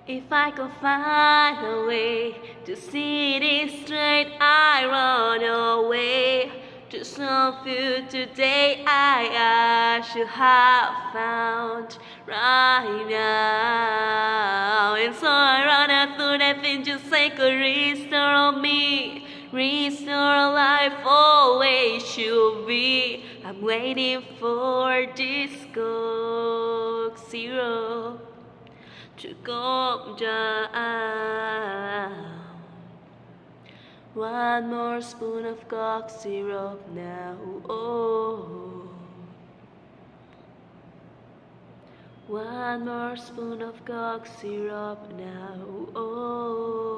If I could find a way to see this straight, I run away. To some food today I should have found right now. And so I run out through that thing to say could restore me, restore life always should be. I'm waiting for this Coke Zero to go down. One more spoon of cough syrup now. Oh. One more spoon of cough syrup now. Oh.